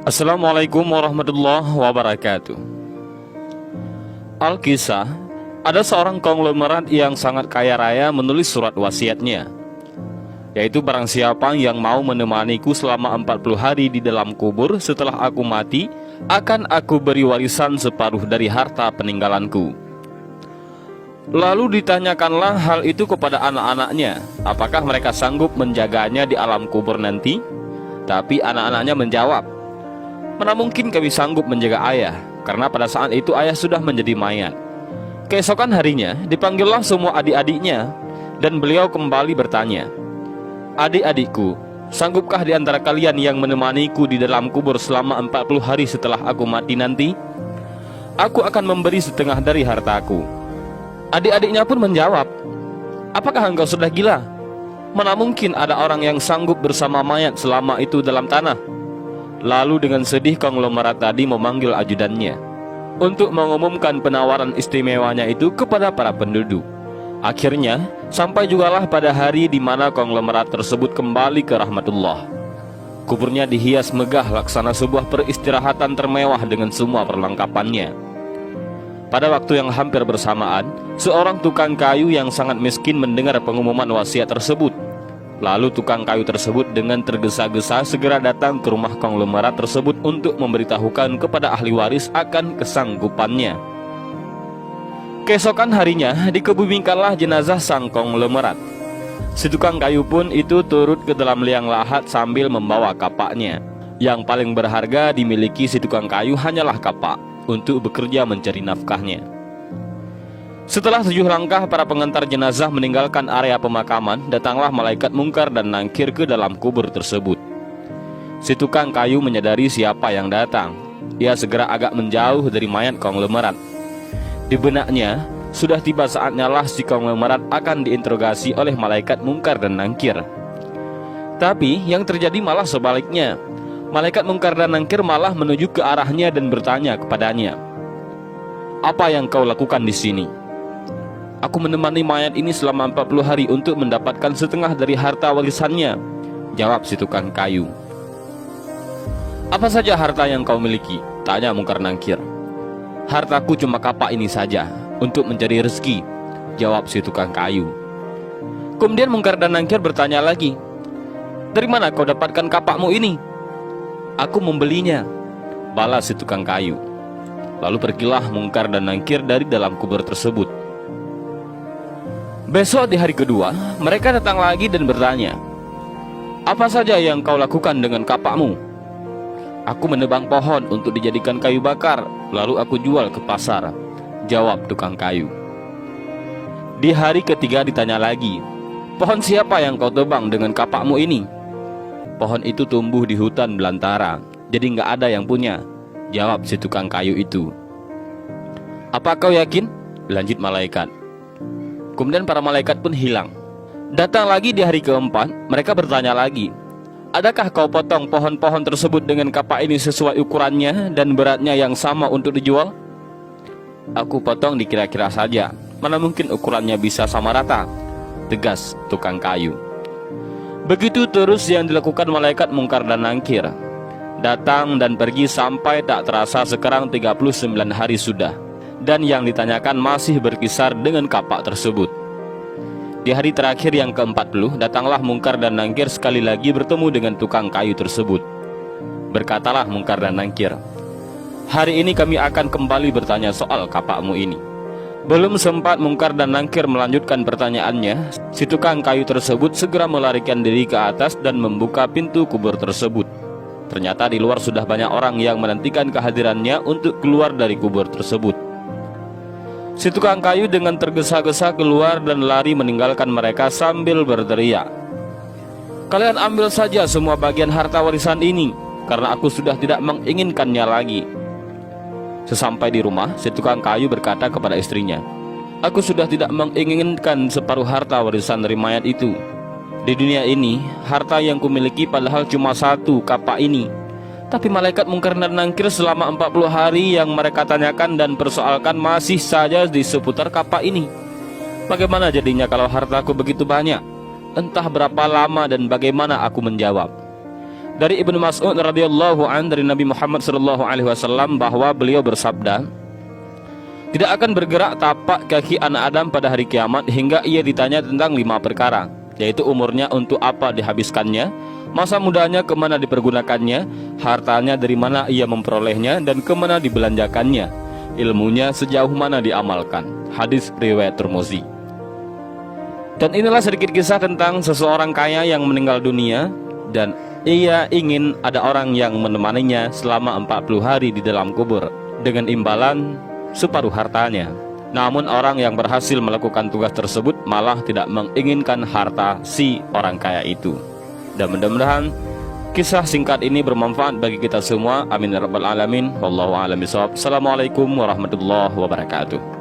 Assalamualaikum warahmatullahi wabarakatuh. Alkisah, ada seorang konglomerat yang sangat kaya raya menulis surat wasiatnya, yaitu barang siapa yang mau menemaniku selama 40 hari di dalam kubur setelah aku mati, akan aku beri warisan separuh dari harta peninggalanku. Lalu ditanyakanlah hal itu kepada anak-anaknya, apakah mereka sanggup menjaganya di alam kubur nanti? Tapi anak-anaknya menjawab, mana mungkin kami sanggup menjaga ayah, karena pada saat itu ayah sudah menjadi mayat. Keesokan harinya dipanggillah semua adik-adiknya, dan beliau kembali bertanya, adik-adikku, sanggupkah di antara kalian yang menemaniku di dalam kubur selama 40 hari setelah aku mati nanti? Aku akan memberi setengah dari hartaku. Adik-adiknya pun menjawab, apakah engkau sudah gila? Mana mungkin ada orang yang sanggup bersama mayat selama itu dalam tanah? Lalu dengan sedih konglomerat tadi memanggil ajudannya untuk mengumumkan penawaran istimewanya itu kepada para penduduk. Akhirnya sampai jugalah pada hari di mana konglomerat tersebut kembali ke rahmatullah. Kuburnya dihias megah laksana sebuah peristirahatan termewah dengan semua perlengkapannya. Pada waktu yang hampir bersamaan, seorang tukang kayu yang sangat miskin mendengar pengumuman wasiat tersebut. Lalu tukang kayu tersebut dengan tergesa-gesa segera datang ke rumah konglomerat tersebut untuk memberitahukan kepada ahli waris akan kesanggupannya. Keesokan harinya dikebumikanlah jenazah sang konglomerat. Si tukang kayu pun itu turut ke dalam liang lahat sambil membawa kapaknya. Yang paling berharga dimiliki si tukang kayu hanyalah kapak untuk bekerja mencari nafkahnya. Setelah 7 langkah para pengantar jenazah meninggalkan area pemakaman, datanglah malaikat mungkar dan nangkir ke dalam kubur tersebut. Si tukang kayu menyadari siapa yang datang. Ia segera agak menjauh dari mayat konglomerat. Di benaknya, sudah tiba saatnya lah si konglomerat akan diinterogasi oleh malaikat mungkar dan nangkir. Tapi yang terjadi malah sebaliknya. Malaikat mungkar dan nangkir malah menuju ke arahnya dan bertanya kepadanya, apa yang kau lakukan di sini? Aku menemani mayat ini selama 40 hari untuk mendapatkan setengah dari harta warisannya, jawab si tukang kayu. Apa saja harta yang kau miliki? Tanya mungkar nangkir. Hartaku cuma kapak ini saja, untuk mencari rezeki, jawab si tukang kayu. Kemudian mungkar dan nangkir bertanya lagi, dari mana kau dapatkan kapakmu ini? Aku membelinya, balas si tukang kayu. Lalu pergilah mungkar dan nangkir dari dalam kubur tersebut. Besok di hari kedua, mereka datang lagi dan bertanya, apa saja yang kau lakukan dengan kapakmu? Aku menebang pohon untuk dijadikan kayu bakar, lalu aku jual ke pasar, jawab tukang kayu. Di hari ketiga ditanya lagi, pohon siapa yang kau tebang dengan kapakmu ini? Pohon itu tumbuh di hutan belantara, jadi nggak ada yang punya, jawab si tukang kayu itu. Apa kau yakin? Lanjut malaikat. Kemudian para malaikat pun hilang. Datang lagi di hari keempat, mereka bertanya lagi, adakah kau potong pohon-pohon tersebut dengan kapak ini sesuai ukurannya dan beratnya yang sama untuk dijual? Aku potong dikira-kira saja, mana mungkin ukurannya bisa sama rata, tegas tukang kayu. Begitu terus yang dilakukan malaikat mungkar dan nangkir. Datang dan pergi sampai tak terasa sekarang 39 hari sudah. Dan yang ditanyakan masih berkisar dengan kapak tersebut. Di hari terakhir yang ke-40, datanglah mungkar dan nangkir sekali lagi bertemu dengan tukang kayu tersebut. Berkatalah mungkar dan nangkir, hari ini kami akan kembali bertanya soal kapakmu ini. Belum sempat mungkar dan nangkir melanjutkan pertanyaannya, si tukang kayu tersebut segera melarikan diri ke atas dan membuka pintu kubur tersebut. Ternyata di luar sudah banyak orang yang menantikan kehadirannya untuk keluar dari kubur tersebut. Si tukang kayu dengan tergesa-gesa keluar dan lari meninggalkan mereka sambil berteriak, kalian ambil saja semua bagian harta warisan ini, karena aku sudah tidak menginginkannya lagi. Sesampai di rumah, si tukang kayu berkata kepada istrinya, aku sudah tidak menginginkan separuh harta warisan dari mayat itu. Di dunia ini, harta yang kumiliki padahal cuma satu, kapak ini. Tapi malaikat mungkar dan nangkir selama 40 hari yang mereka tanyakan dan persoalkan masih saja di seputar kapak ini. Bagaimana jadinya kalau hartaku begitu banyak? Entah berapa lama dan bagaimana aku menjawab. Dari Ibnu Mas'ud radhiyallahu an dari Nabi Muhammad sallallahu alaihi wasallam bahwa beliau bersabda, tidak akan bergerak tapak kaki anak Adam pada hari kiamat hingga ia ditanya tentang 5 perkara, yaitu umurnya untuk apa dihabiskannya, masa mudanya kemana dipergunakannya, hartanya dari mana ia memperolehnya dan kemana dibelanjakannya, ilmunya sejauh mana diamalkan. Hadis riwayat Tirmizi. Dan inilah sedikit kisah tentang seseorang kaya yang meninggal dunia dan ia ingin ada orang yang menemaninya selama 40 hari di dalam kubur dengan imbalan separuh hartanya. Namun orang yang berhasil melakukan tugas tersebut malah tidak menginginkan harta si orang kaya itu. Dan mudah-mudahan kisah singkat ini bermanfaat bagi kita semua. Amin ya rabbal alamin. Wallahu a'lam bishawab. Assalamualaikum warahmatullahi wabarakatuh.